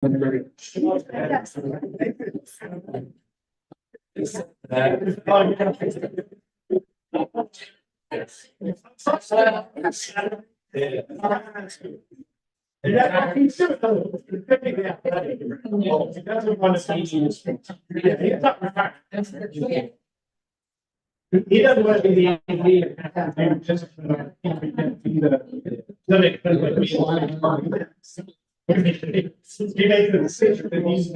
He doesn't want to be the MVP. Just he makes the decision that he's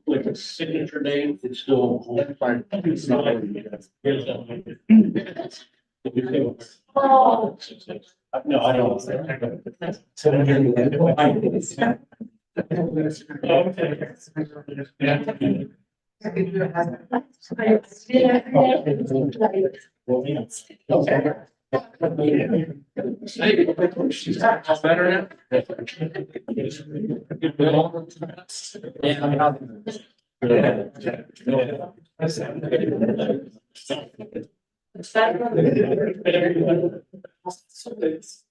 like a signature name, it's still. Oh. No, I don't.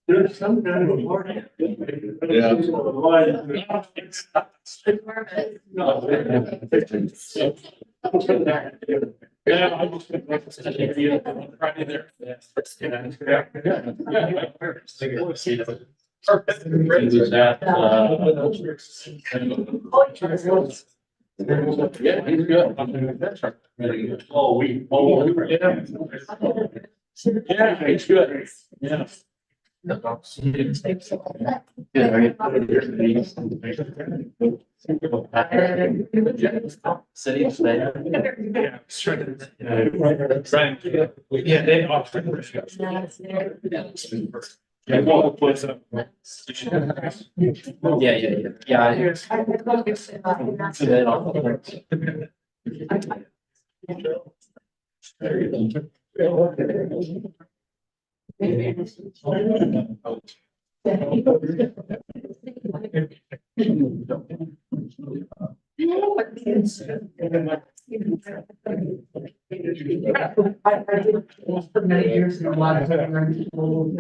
There's some kind of award. Yeah, I just right there. Yeah, he's good. Oh, we were, yeah. Yeah, he's good. Yeah. City of Spain. Yeah, yeah, they offer. Yeah, well, what's up? Yeah. For many years, a lot of people.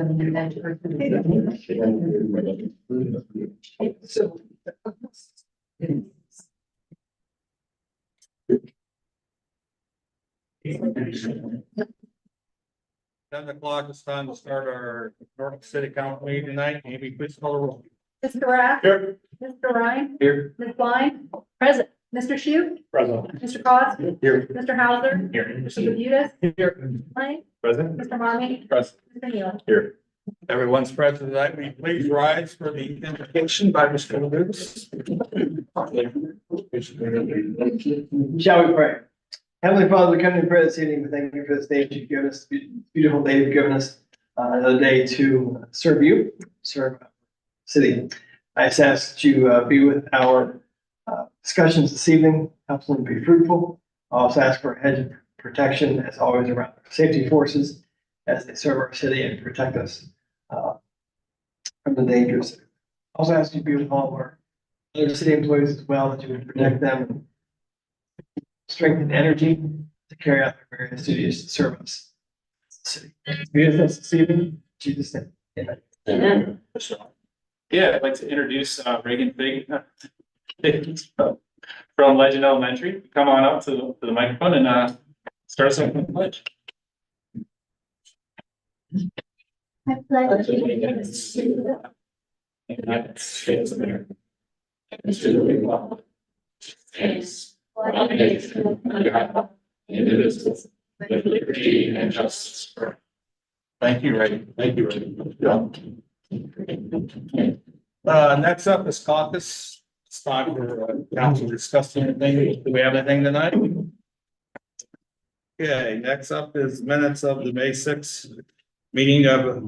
$10 it's time to start our Norfolk City Council meeting tonight. Amy, please call the roll. Mr. Rath. Here. Mr. Ryan. Here. Ms. Blind. Present. Mr. Shu. Present. Mr. Cost. Here. Mr. Hauser. Here. Mr. Labutus. Here. Lane. Present. Mr. Marmy. Present. Mr. Neal. Here. Everyone's present tonight. Will you please rise for the invocation by Mr. Labutus? Shall we pray? Heavenly Father, we come to pray this evening. We thank you for this day that you've given us, beautiful day you've given us, another day to serve you, serve the city. I just ask that you be with our discussions this evening, help them to be fruitful. I also ask for a hedge of protection, as always, around our safety forces as they serve our city and protect us from the dangers. Also ask you to be with all of our other city employees as well, that you would protect them, strength and energy to carry out their various duties to serve us. City. Be with us this evening. In Jesus' name. Amen. Amen. Yeah, I'd like to introduce Reagan Fig from Legend Elementary. Come on up to the microphone and start us off with the pledge. I pledge allegiance to United States of America. And to the republic. States. One nation under God, indivisible, with liberty and justice for all. Thank you, Ray. Thank you, Ray. Next up is caucus. It's time for council to discuss anything. Do we have anything tonight? Okay, next up is minutes of the May 6th meeting of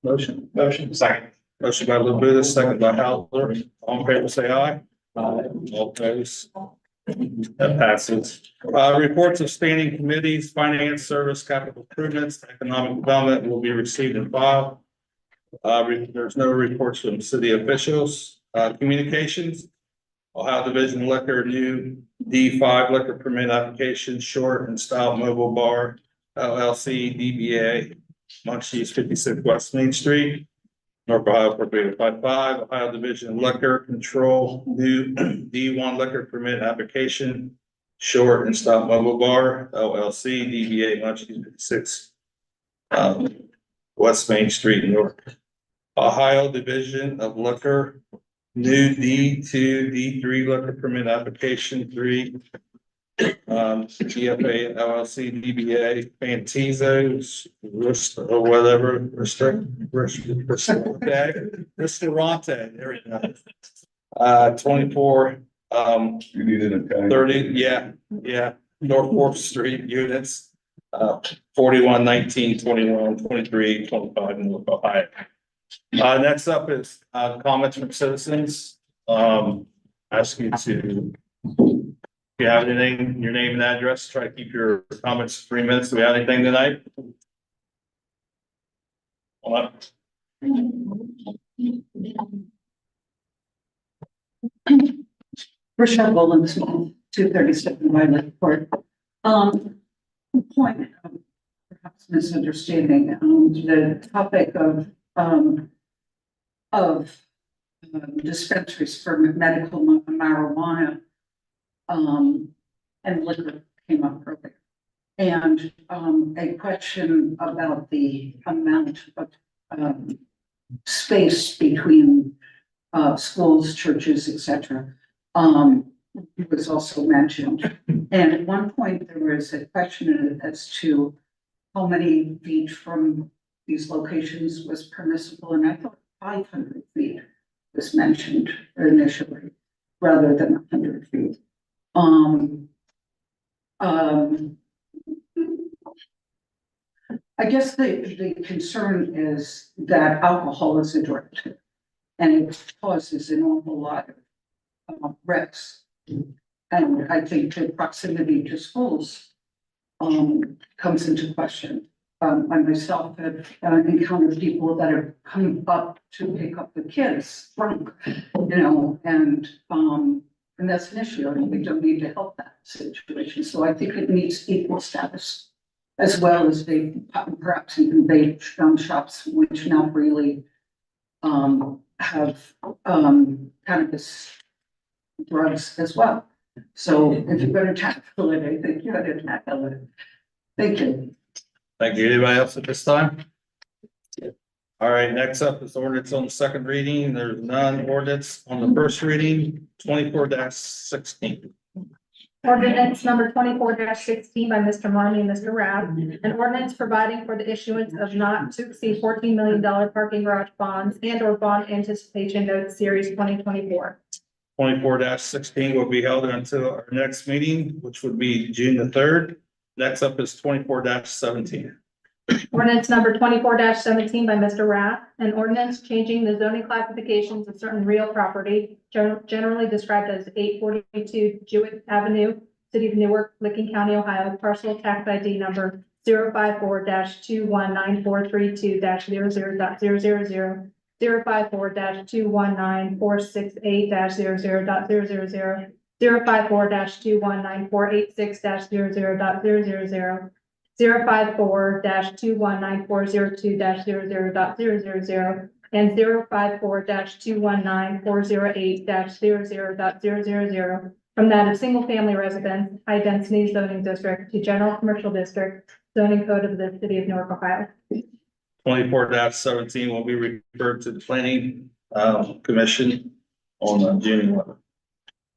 motion, second. Motion by Labuda, second by Howler. All in favor, say aye. All opposed. That passes. Reports of standing committees, finance, service, capital improvements, economic development will be received and filed. There's no reports from city officials. Communications. Ohio Division of Liquor, new D5 liquor permit application, short and style mobile bar, LLC, DBA, Munchies 56 West Main Street, North Ohio Appropriated 55, Ohio Division of Liquor Control, new D1 liquor permit application, short and style mobile bar, LLC, DBA, Munchies 56 West Main Street, Newark. Ohio Division of Liquor, new D2, D3 liquor permit application 3. GFA LLC DBA Fantizos, or whatever, Restaurante, there we go. 24, You needed a guy. 30, yeah, North 4th Street units. 41, 19, 21, 23, 25 in North Ohio. Next up is comments from citizens. Ask you to, if you have anything, your name and address, try to keep your comments 3 minutes. Do we have anything tonight? Hold up. Rochelle Boland, 237 Wiley Court. Point of perhaps misunderstanding, the topic of dispensaries for medical marijuana and liquor came up earlier. And a question about the amount of space between schools, churches, etc. Was also mentioned. And at one point, there was a question as to how many feet from these locations was permissible, and I thought 500 feet was mentioned initially, rather than 100 feet. I guess the concern is that alcohol is addictive, and it causes an awful lot of risks. And I think the proximity to schools comes into question. I myself have encountered people that have come up to pick up the kids drunk, and that's an issue. I mean, we don't need to help that situation. So I think it needs equal status, as well as perhaps even vape shops, which now really have cannabis drugs as well. So if you're going to tackle it, I think you got to tackle it. Thank you. Thank you. Anybody else at this time? All right, next up is ordinance on the second reading. There's none. Ordinance on the first reading, 24-16. Ordinance number 24-16 by Mr. Marmy and Mr. Rath. An ordinance providing for the issuance of not to exceed $14 million parking garage bonds and or bond anticipation notes series 2024. 24-16 will be held until our next meeting, which would be June the 3rd. Next up is 24-17. Ordinance number 24-17 by Mr. Rath. An ordinance changing the zoning classifications of certain real property, generally described as 842 Jewett Avenue, City of Newark, Licking County, Ohio, parcel tax ID number 054-219-432-00.000, 054-219-468-00.000, 054-219-486-00.000, 054-219-402-00.000, and 054-219-408-00.000, from that of single family residence, high density zoning district to general commercial district, zoning code of the City of Newark, Ohio. 24-17 will be referred to the planning commission on June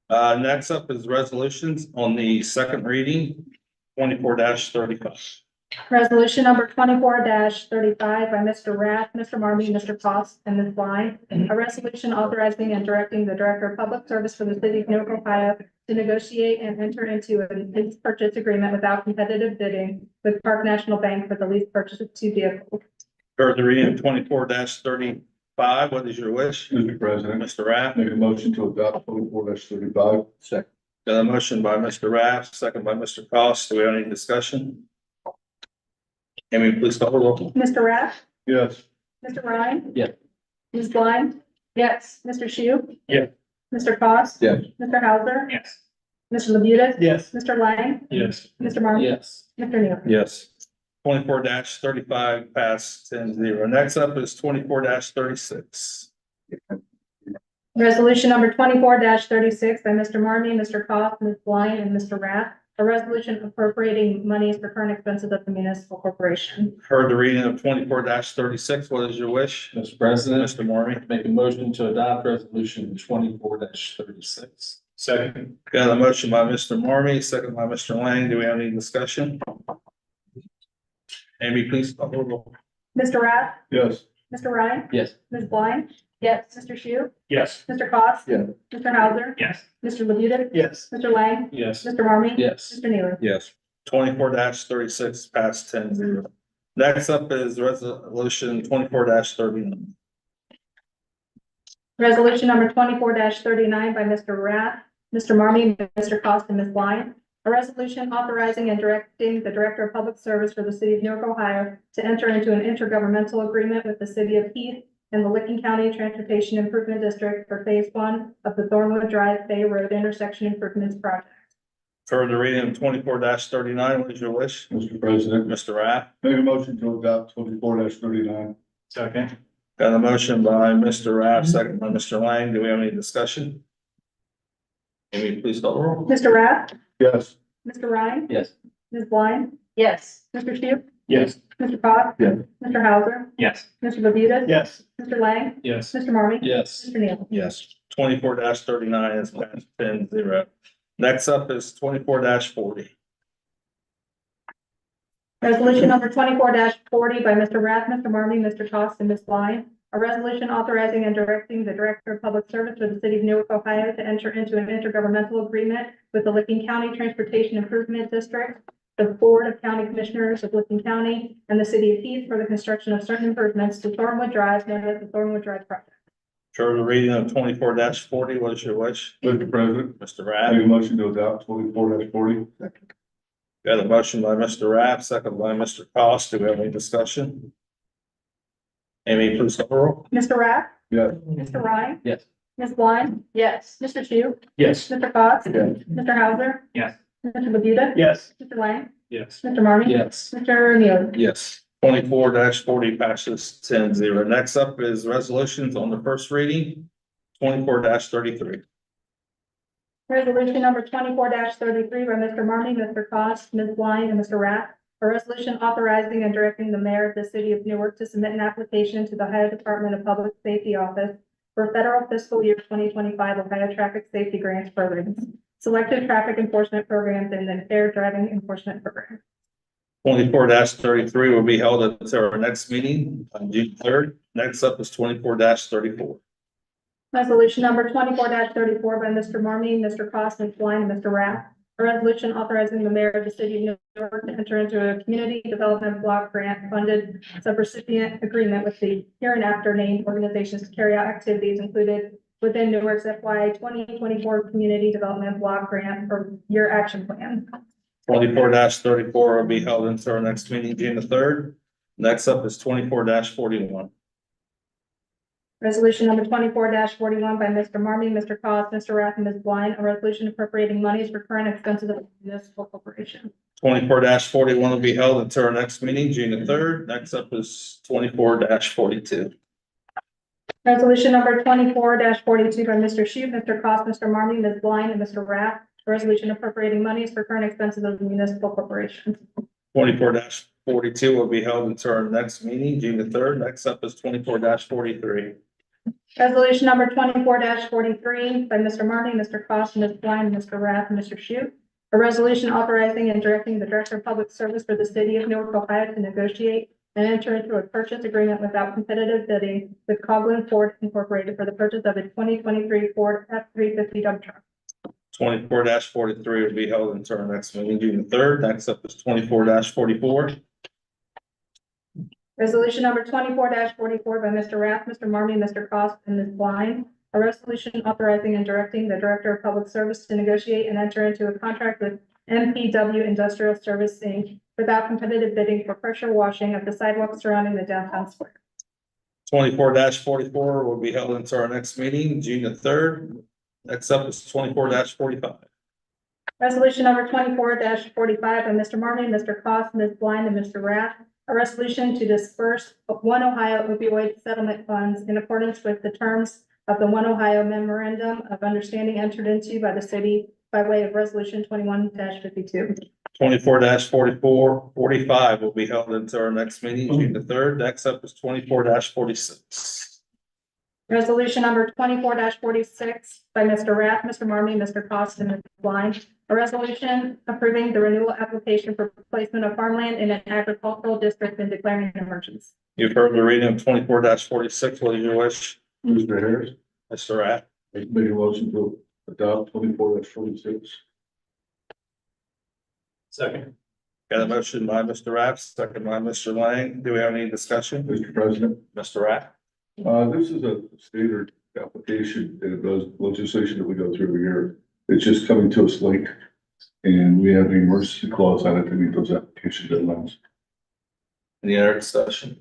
11th. Next up is resolutions on the second reading, 24-35. Resolution number 24-35 by Mr. Rath, Mr. Marmy, Mr. Cost, and Ms. Blind. A resolution authorizing and directing the Director of Public Service for the City of Newark, Ohio to negotiate and enter into a lease purchase agreement without competitive bidding with Park National Bank for the lease purchase of 2 vehicles. Heard the reading of 24-35. What is your wish? Mr. President, Mr. Rath? make a motion to adopt 24-35. Second. Got a motion by Mr. Rath, second by Mr. Cost. Do we have any discussion? Amy, please call the roll. Mr. Rath, Yes. Mr. Ryan? Yes. Ms. Blind? Yes. Mr. Shu? Yes. Mr. Cost? Yes. Mr. Hauser? Yes. Mr. Labutus? Yes. Mr. Lang? Yes. Mr. Marmy? Yes. Mr. Neal? Yes. 24-35 passed 10-0. Next up is 24-36. Resolution number 24-36 by Mr. Marmy, Mr. Cost, Ms. Blind, and Mr. Rath. A resolution appropriating monies for current expenses of the municipal corporation. Heard the reading of 24-36. What is your wish? Mr. President, Mr. Marmy? make a motion to adopt resolution 24-36. Second. Got a motion by Mr. Marmy, second by Mr. Lang. Do we have any discussion? Amy, please call the roll. Mr. Rath, Yes. Mr. Ryan, Yes. Ms. Blind. Yes. Mr. Shu, Yes. Mr. Cost. Yeah. Mr. Hauser. Yes. Mr. Labutus. Yes. Mr. Lang, Yes. Mr. Marmy. Yes. Mr. Neal? Yes. 24-36 passed 10-0. Next up is resolution 24-39. Resolution number 24-39 by Mr. Rath, Mr. Marmy, Mr. Cost, and Ms. Blind. A resolution authorizing and directing the Director of Public Service for the City of Newark, Ohio to enter into an intergovernmental agreement with the City of Heath and the Licking County Transportation Improvement District for Phase 1 of the Thornwood Drive Bay Road Intersection Improvements Project. For the reading of 24-39, what is your wish? Mr. President, Mr. Rath? make a motion to adopt 24-39. Second. Got a motion by Mr. Rath, second by Mr. Lang. Do we have any discussion? Amy, please call the roll. Mr. Rath, Yes. Mr. Ryan, Yes. Ms. Blind. Yes. Mr. Shu, Yes. Mr. Cost. Yes. Mr. Hauser, Yes. Mr. Labutus. Yes. Mr. Lang, Yes. Mr. Marmy. Yes. Mr. Neal? Yes. 24-39 is passed 10-0. Next up is 24-40. Resolution number 24-40 by Mr. Rath, Mr. Marmy, Mr. Cost, and Ms. Blind. A resolution authorizing and directing the Director of Public Service for the City of Newark, Ohio to enter into an intergovernmental agreement with the Licking County Transportation Improvement District, the Board of County Commissioners of Licking County, and the City of Heath for the construction of certain improvements to Thornwood Drive, known as the Thornwood Drive Project. For the reading of 24-40, what is your wish? Mr. President, Mr. make Rath? a motion to adopt 24-40. Got a motion by Mr. Rath, second by Mr. Cost. Do we have any discussion? Amy, please call the roll. Mr. Rath, Yes. Mr. Ryan. Yes. Ms. Blind. Yes. Mr. Shu, Yes. Mr. Cost. Yes. Mr. Hauser. Yes. Mr. Labutus. Yes. Mr. Lang, Yes. Mr. Marmy. Yes. Mr. Neal? Yes. 24-40 passes 10-0. Next up is resolutions on the first reading, 24-33. Resolution number 24-33 by Mr. Marmy, Mr. Cost, Ms. Blind, and Mr. Rath. A resolution authorizing and directing the mayor of the city of Newark to submit an application to the Ohio Department of Public Safety Office for federal fiscal year 2025 Ohio Traffic Safety Grants programs, selected traffic enforcement programs, and then fair driving enforcement program. 24-33 will be held at our next meeting on June 3rd. Next up is 24-34. Resolution number 24-34 by Mr. Marmy, Mr. Cost, Ms. Blind, and Mr. Rath. A resolution authorizing the mayor of the city of Newark to enter into a community development block grant funded subrecipient agreement with the hereinafter named organizations to carry out activities included within Newark's FY 2024 Community Development Block Grant for Year Action Plan. 24-34 will be held until our next meeting, June the 3rd. Next up is 24-41. Resolution number 24-41 by Mr. Marmy, Mr. Cost, Mr. Rath, and Ms. Blind, a resolution appropriating monies for current expenses of the municipal corporation. 24-41 will be held until our next meeting, June the 3rd. Next up is 24-42. Resolution number 24-42 by Mr. Shu, Mr. Cost, Mr. Marmy, Ms. Blind, and Mr. Rath, a resolution appropriating monies for current expenses of the municipal corporation. 24-42 will be held until our next meeting, June the 3rd. Next up is 24-43. Resolution number 24-43 by Mr. Marmy, Mr. Cost, Ms. Blind, Mr. Rath, and Mr. Shute. A resolution authorizing and directing the Director of Public Service for the city of Newark, Ohio to negotiate and enter into a purchase agreement without competitive bidding with Coughlin Ford Incorporated for the purchase of a 2023 Ford F-350 dump truck. 24-43 will be held until our next meeting, June the third. Next up is 24-44. Resolution number 24-44 by Mr. Rath, Mr. Marmy, Mr. Cost, and Ms. Blind. A resolution authorizing and directing the Director of Public Service to negotiate and enter into a contract with MPW Industrial Service Inc. without competitive bidding for pressure washing of the sidewalks surrounding the downtown square. 24-44 will be held until our next meeting, June the third. Next up is 24-45. Resolution number 24-45 by Mr. Marmy, Mr. Cost, Ms. Blind, and Mr. Rath. A resolution to disperse One Ohio opioid settlement funds in accordance with the terms of the One Ohio Memorandum of Understanding entered into by the city by way of Resolution 21-52. 24-45 will be held until our next meeting, June the third. Next up is 24-46. Resolution number 24-46 by Mr. Rath, Mr. Marmy, Mr. Cost, and Ms. Blind. A resolution approving the renewal application for placement of farmland in an agricultural district and declaring an emergency. You've heard the reading of 24-46. What is your wish, Mr. Harris, Mr. Rath? make a motion to adopt 24-46. Second. Got a motion by Mr. Rath, second by Mr. Lang. Do we have any discussion? Mr. President, Mr. Rath? this is a standard application and it does legislation that we go through every year. It's just coming to us late. And we have an emergency clause on it to meet those application deadlines. Any other discussion?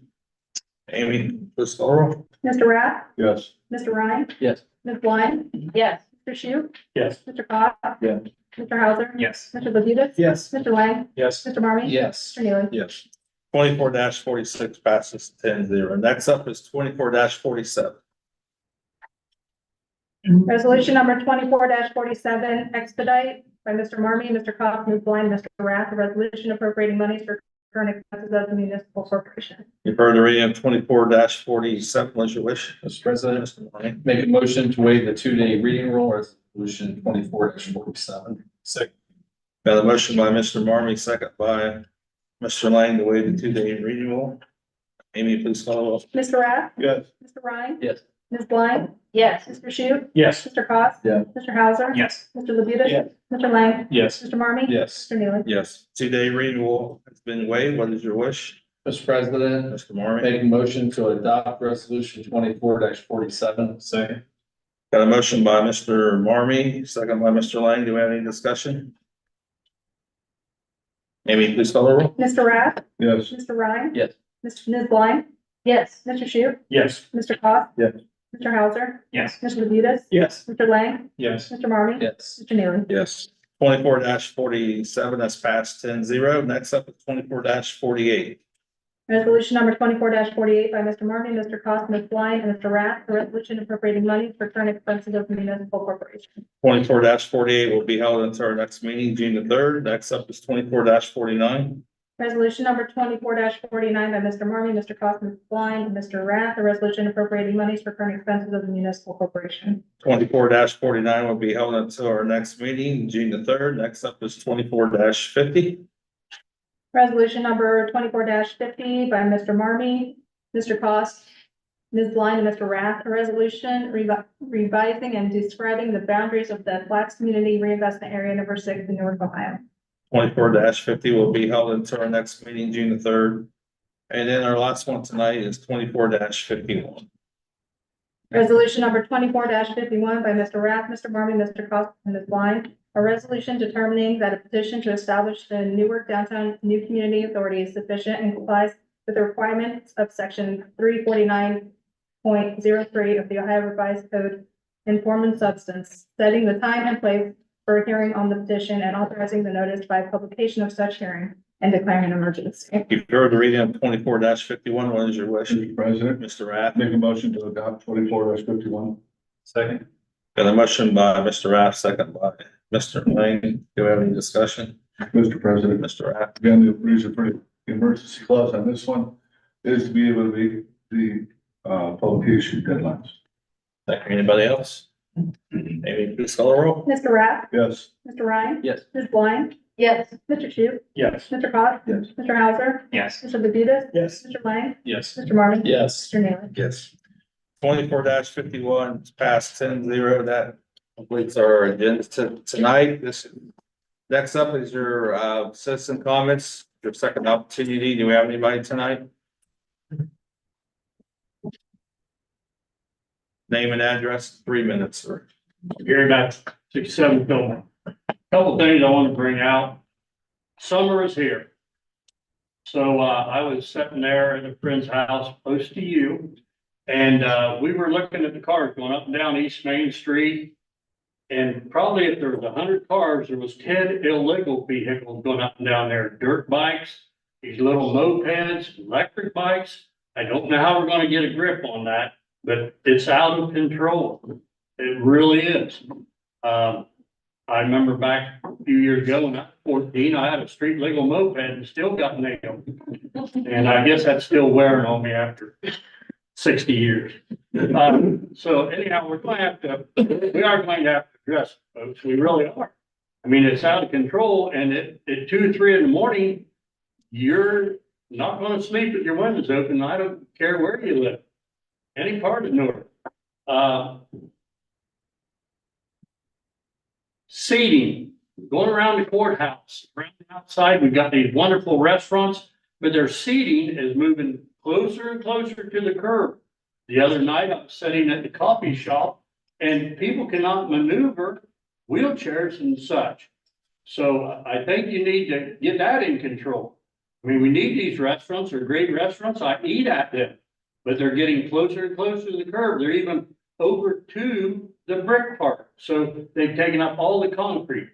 Amy, please call roll. Mr. Rath, Yes. Mr. Ryan, Yes. Ms. Blind, Yes. Mr. Shute, Yes. Mr. Cost, Yes. Mr. Hauser, Yes. Mr. Labutus, Yes. Mr. Lang, Yes. Mr. Marmy, Yes. Mr. Neely. Yes. 24-46 passes 10-0. Next up is 24-47. Resolution number 24-47 expedite by Mr. Marmy, Mr. Cost, Ms. Blind, Mr. Rath. A resolution appropriating monies for current expenses of the municipal corporation. You've heard the reading of 24-47. What's your wish? Mr. President, Mr. Lang? make a motion to waive the 2-day reading rule, resolution 24-47. Second. Got a motion by Mr. Marmy, second by Mr. Lang to waive the 2-day reading rule. Amy, please call the roll. Mr. Rath, Yes. Mr. Ryan, Yes. Ms. Blind, Yes. Mr. Shute, Yes. Mr. Cost, Yeah. Mr. Hauser, Yes. Mr. Labutus, Yes. Mr. Lang, Yes. Mr. Marmy, Yes. Mr. Neely. Yes. 2-day reading rule has been waived. What is your wish? Mr. President, Mr. Marmy? make a motion to adopt resolution 24-47. Second. Got a motion by Mr. Marmy, second by Mr. Lang. Do we have any discussion? Amy, please call the roll. Mr. Rath, Yes. Mr. Ryan. Yes. Ms. Blind, Yes. Mr. Shute, Yes. Mr. Cost. Yes. Mr. Hauser, Yes. Mr. Labutus, Yes. Mr. Lang, Yes. Mr. Marmy, Yes. Mr. Neely. Yes. 24-47, that's passed 10-0. Next up is 24-48. Resolution number 24-48 by Mr. Marmy, Mr. Cost, Ms. Blind, and Mr. Rath. A resolution appropriating money for current expenses of the municipal corporation. 24-48 will be held until our next meeting, June the third. Next up is 24-49. Resolution number 24-49 by Mr. Marmy, Mr. Cost, Ms. Blind, and Mr. Rath. A resolution appropriating monies for current expenses of the municipal corporation. 24-49 will be held until our next meeting, June the third. Next up is 24-50. Resolution number 24-50 by Mr. Marmy, Mr. Cost, Ms. Blind, and Mr. Rath. A resolution revising and describing the boundaries of the Flats Community Reinvestment Area number 6 in Newark, Ohio. 24-50 will be held until our next meeting, June the third. And then our last one tonight is 24-51. Resolution number 24-51 by Mr. Rath, Mr. Marmy, Mr. Cost, and Ms. Blind. A resolution determining that a petition to establish the Newark Downtown New Community Authority is sufficient and complies with the requirements of section 349.03 of the Ohio Revised Code in form and substance, setting the time and place for a hearing on the petition and authorizing the notice by publication of such hearing and declaring an emergency. You've heard the reading of 24-51. What is your wish? Mr. President, Mr. Rath? make a motion to adopt 24-51. Second. Got a motion by Mr. Rath, second by Mr. Lang. Do we have any discussion? Mr. President, Mr. Rath? again, the reason for the emergency clause on this one is to be able to meet the publication deadlines. Thank you. Anybody else? Maybe please call the roll. Mr. Rath, Yes. Mr. Ryan. Yes. Ms. Blind. Yes. Mr. Shu, Yes. Mr. Cox. Yes. Mr. Hauser, Yes. Mr. Labutus, Yes. Mr. Lang, Yes. Mr. Marmy. Yes. Mr. Naylor. Yes. 24-51, it's passed 10-0. That completes our agenda tonight. Next up is your citizen comments, your second opportunity. Do we have anybody tonight? Name and address, 3 minutes, sir. Gary Matt, 67 Fillmore. Couple things I want to bring out. Summer is here. So, I was sitting there at a friend's house close to you. And, we were looking at the cars going up and down East Main Street. And probably if there was 100 cars, there was 10 illegal vehicles going up and down there. Dirt bikes, these little mopeds, electric bikes. I don't know how we're gonna get a grip on that, but it's out of control. It really is. I remember back a few years ago when I was 14, I had a street legal moped and still got nailed. And I guess that's still wearing on me after 60 years. So anyhow, we are going to have to address it, folks. We really are. I mean, it's out of control and at 2 or 3 in the morning, you're not going to sleep with your windows open. I don't care where you live, any part of Newark. Seating, going around the courthouse, around the outside, we've got these wonderful restaurants, but their seating is moving closer and closer to the curb. The other night, I was sitting at the coffee shop and people cannot maneuver wheelchairs and such. So I think you need to get that in control. I mean, we need these restaurants, they're great restaurants. I eat at them, but they're getting closer and closer to the curb. They're even over to the brick part. So they've taken up all the concrete.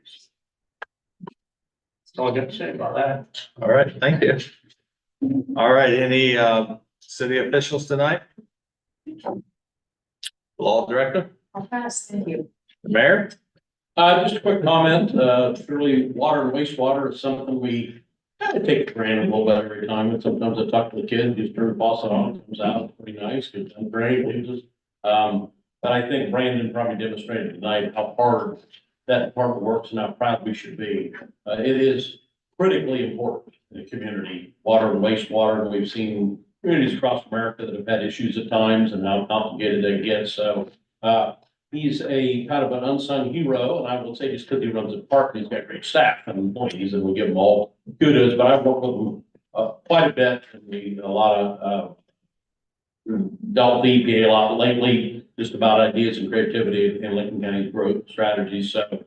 That's all I got to say about that. All right, thank you. All right, any city officials tonight? Law director, I'll pass, thank you. mayor? Just a quick comment, surely water and wastewater is something we kind of take for granted a little bit every time, and sometimes I talk to the kids, just turn the faucet on, it comes out, it's pretty nice, it's done great, uses. But I think Brandon probably demonstrated tonight how hard that department works and how proud we should be. It is critically important in the community, water and wastewater, and we've seen communities across America that have had issues at times and how complicated they get, so, he's a kind of an unsung hero, and I will say just because he runs a department, he's got great staff and employees, and we give him all kudos, but I've worked with him quite a bit, and we, a lot of, dealt with EPA a lot lately, just about ideas and creativity in Lincoln County's growth strategies, so,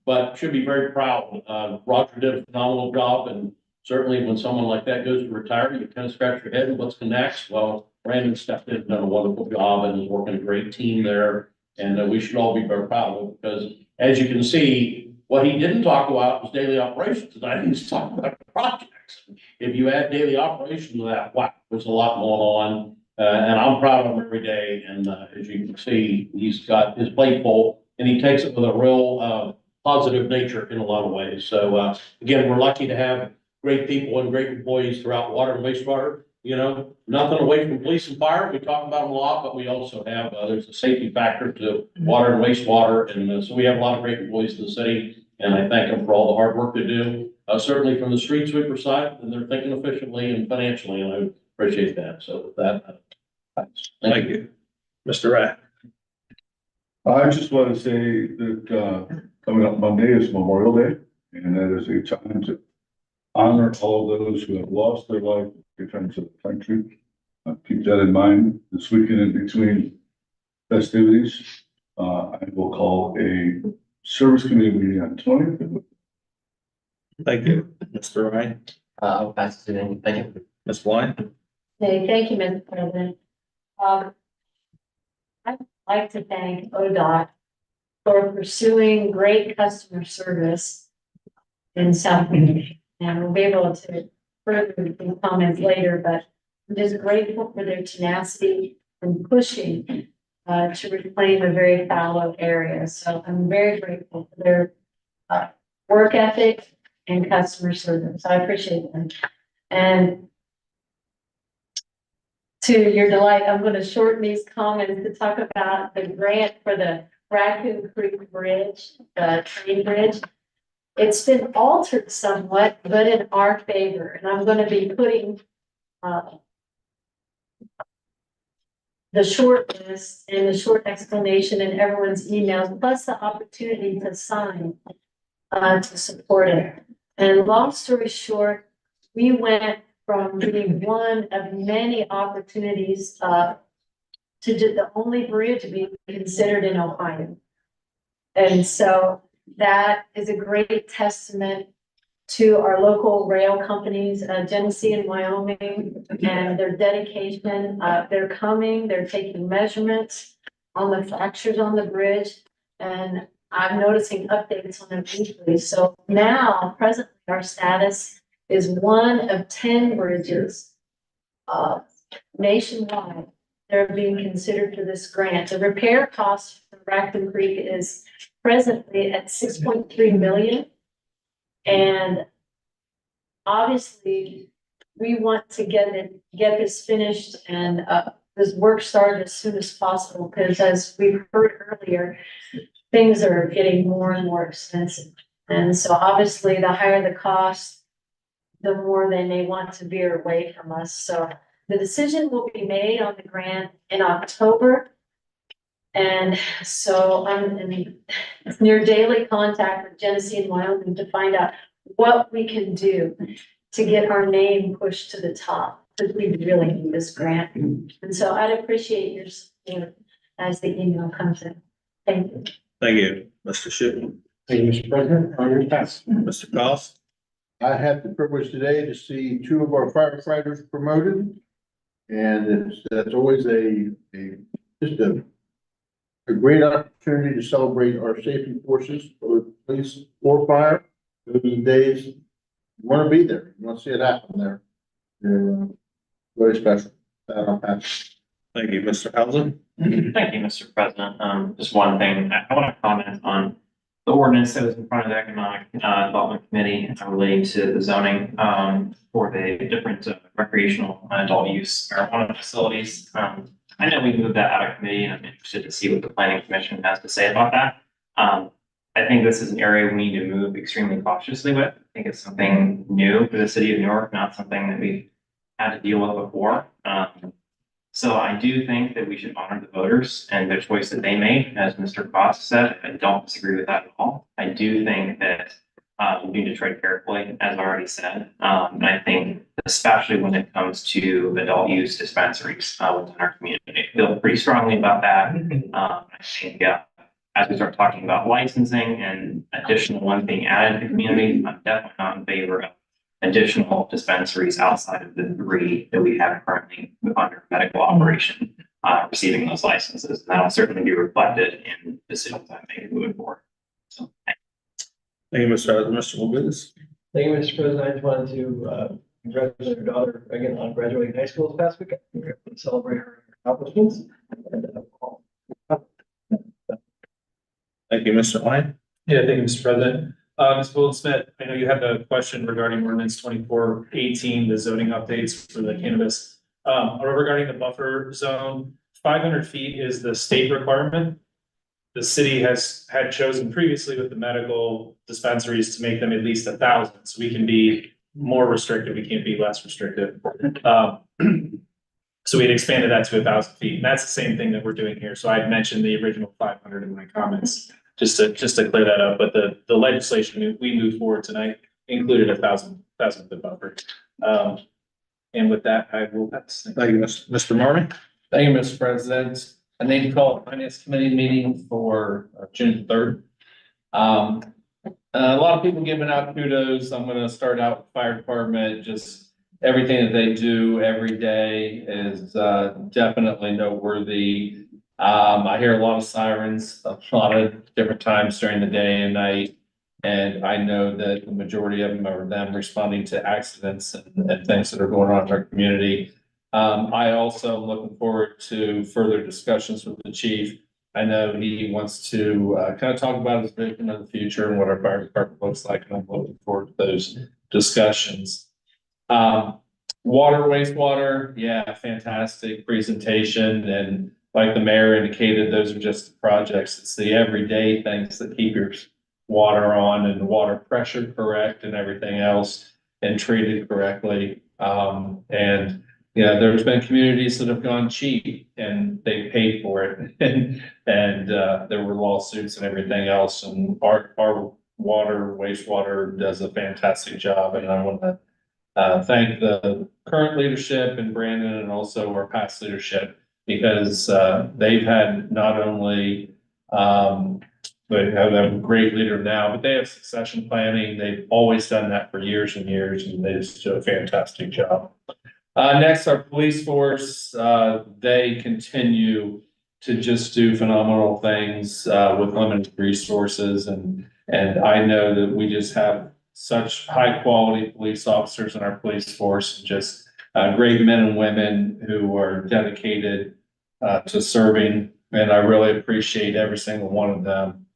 but should be very proud. Roger did a phenomenal job, and certainly when someone like that goes to retire, you kind of scratch your head, and what's the next? Well, Brandon stepped in and done a wonderful job and is working a great team there. And we should all be very proud of it because as you can see, what he didn't talk about was daily operations. And I he's talking about projects. If you add daily operations to that, wow, there's a lot going on. And I'm proud of him every day. And as you can see, he's got his plate full and he takes it with a real positive nature in a lot of ways. So again, we're lucky to have great people and great employees throughout water and wastewater. You know, nothing away from police and fire. We talk about them a lot, but we also have, there's a safety factor to water and wastewater. And so we have a lot of great employees in the city. And I thank them for all the hard work they do, certainly from the street sweeper side, and they're thinking efficiently and financially, and I appreciate that. So with that, Thank you. Mr. Rath. I just want to say that, coming up Monday is Memorial Day, and that is a time to honor all those who have lost their life in defense of the country. Keep that in mind this weekend in between festivities. I will call a service committee meeting on 20th. Thank you. Mr. Ryan, I'll pass it in, thank you. Ms. Blind. Okay, thank you, Mr. President. I'd like to thank ODOT for pursuing great customer service in South Beach. And we'll be able to further the comments later, but I'm just grateful for their tenacity and pushing to reclaim a very fallow area. So I'm very grateful for their work ethic and customer service. I appreciate them. And to your delight, I'm gonna shorten these comments to talk about the grant for the Raccoon Creek Bridge, the train bridge. It's been altered somewhat, but in our favor, and I'm gonna be putting, the short list and the short explanation in everyone's emails, plus the opportunity to sign, to support it. And long story short, we went from being one of many opportunities, to do the only bridge being considered in Ohio. And so that is a great testament to our local rail companies, Genesee and Wyoming, and their dedication. They're coming, they're taking measurements on the fractures on the bridge, and I'm noticing updates on them weekly. So now, presently, our status is one of 10 bridges nationwide that are being considered for this grant. The repair cost for Raccoon Creek is presently at 6.3 million. And obviously, we want to get this finished and this work started as soon as possible, because as we've heard earlier, things are getting more and more expensive. And so obviously, the higher the cost, the more they may want to veer away from us. So the decision will be made on the grant in October. And so I'm in near daily contact with Genesee and Wyoming to find out what we can do to get our name pushed to the top, because we really need this grant. And so I'd appreciate your support as the email comes in. Thank you. Thank you, Mr. Shipman. Thank you, Mr. President. On your task. Mr. Cost? I had the privilege today to see two of our firefighters promoted. And that's always just a great opportunity to celebrate our safety forces, whether police or fire. Those are the days you want to be there. You want to see it happen there. They're very special. I'll pass. Thank you, Mr. Housen. Thank you, Mr. President. Just one thing, I want to comment on the ordinance that was in front of the Economic Development Committee relating to the zoning for the different recreational adult use marijuana facilities. I know we moved that out of committee, and I'm interested to see what the planning commission has to say about that. I think this is an area we need to move extremely cautiously with. I think it's something new for the city of Newark, not something that we've had to deal with before. So I do think that we should honor the voters and the choice that they made, as Mr. Foss said. I don't disagree with that at all. I do think that we need to tread carefully, as I already said. And I think especially when it comes to adult use dispensaries within our community, I feel pretty strongly about that. I think as we start talking about licensing and additional ones being added to the community, I'm definitely not in favor of additional dispensaries outside of the 3 that we have currently under medical operation, receiving those licenses. And that'll certainly be reflected in decisions I make moving forward. So, Thank you, Mr. Housen. Mr. Labutus. Thank you, Mr. President. I just wanted to congratulate your daughter again on graduating high school this past weekend. We're going to celebrate her accomplishments. Thank you, Mr. Lane. Yeah, thank you, Mr. President. Ms. Goldsmith, I know you had a question regarding ordinance 2418, the zoning updates for the cannabis. Regarding the buffer zone, 500 feet is the state requirement. The city had chosen previously with the medical dispensaries to make them at least 1,000, so we can be more restrictive, we can't be less restrictive. So we had expanded that to 1,000 feet, and that's the same thing that we're doing here. So I mentioned the original 500 in my comments, just to clear that up. But the legislation we moved forward tonight included 1,000 foot buffer. And with that, I will pass. Thank you, Mr. Marmy. Thank you, Mr. President. I need to call a finance committee meeting for June 3rd. A lot of people giving out kudos. I'm gonna start out with fire department. Just everything that they do every day is definitely noteworthy. I hear a lot of sirens, a lot of different times during the day and night. And I know that the majority of them are them responding to accidents and things that are going on in our community. I also am looking forward to further discussions with the chief. I know he wants to kind of talk about his vision of the future and what our fire department looks like, and I'm looking forward to those discussions. Water, wastewater, yeah, fantastic presentation, and like the mayor indicated, those are just the projects. It's the everyday things that keep your water on and the water pressure correct and everything else and treated correctly. And yeah, there's been communities that have gone cheap and they paid for it. And there were lawsuits and everything else, and our water, wastewater does a fantastic job, and I want to thank the current leadership and Brandon and also our past leadership, because they've had not only they have a great leader now, but they have succession planning. They've always done that for years and years, and they just do a fantastic job. Next, our police force, they continue to just do phenomenal things with limited resources, and I know that we just have such high quality police officers in our police force, just great men and women who are dedicated to serving, and I really appreciate every single one of them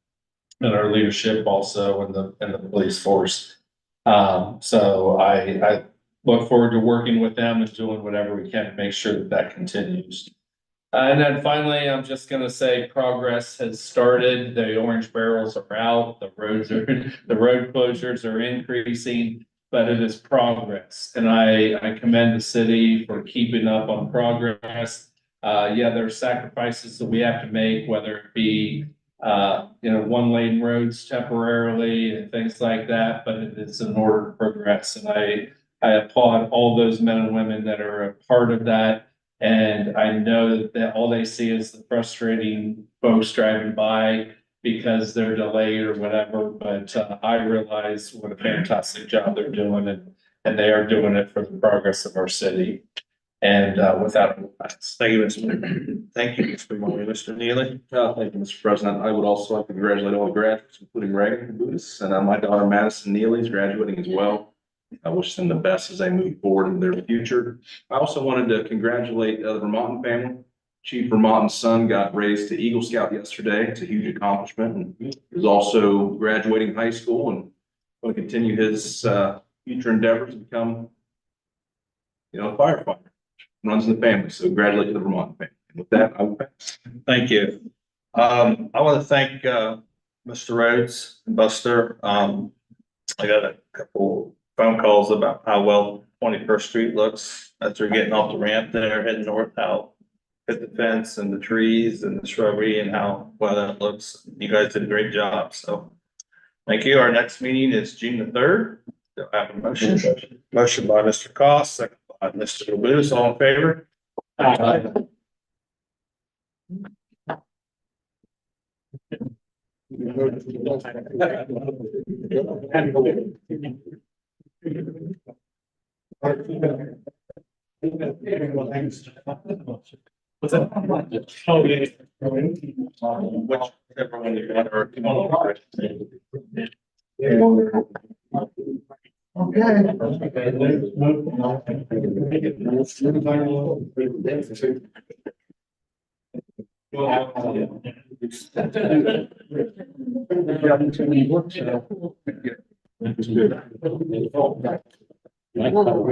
and our leadership also in the police force. So I look forward to working with them and doing whatever we can to make sure that that continues. And then finally, I'm just gonna say progress has started. The orange barrels are out, the road closures are increasing, but it is progress. And I commend the city for keeping up on progress. Yeah, there are sacrifices that we have to make, whether it be, one lane roads temporarily and things like that, but it is in order to progress. And I applaud all those men and women that are a part of that. And I know that all they see is the frustrating folks driving by because they're delayed or whatever, but I realize what a fantastic job they're doing, and they are doing it for the progress of our city. And without, Thank you, Mr. Thank you, Mr. Moore. Mr. Neely. Thank you, Mr. President. I would also like to congratulate all the graduates, including Reagan and Buddhist, and my daughter Madison Neely is graduating as well. I wish them the best as they move forward in their future. I also wanted to congratulate the Vermont family. Chief Vermont's son got raised to Eagle Scout yesterday. It's a huge accomplishment, and he's also graduating high school and going to continue his future endeavors to become, a firefighter. Runs in the family. So congratulations to the Vermont family. And with that, I will pass. Thank you. I want to thank Mr. Rhodes and Buster. I got a couple phone calls about how well 21st Street looks as they're getting off the ramp there, heading north, how hit the fence and the trees and the shrubbery and how well that looks. You guys did a great job. So thank you. Our next meeting is June the 3rd. Do I have a motion? Motion by Mr. Cost, second by Mr. Lewis. All in favor? Aye. What's that? Oh, yeah. Whichever one you want, or if you want to.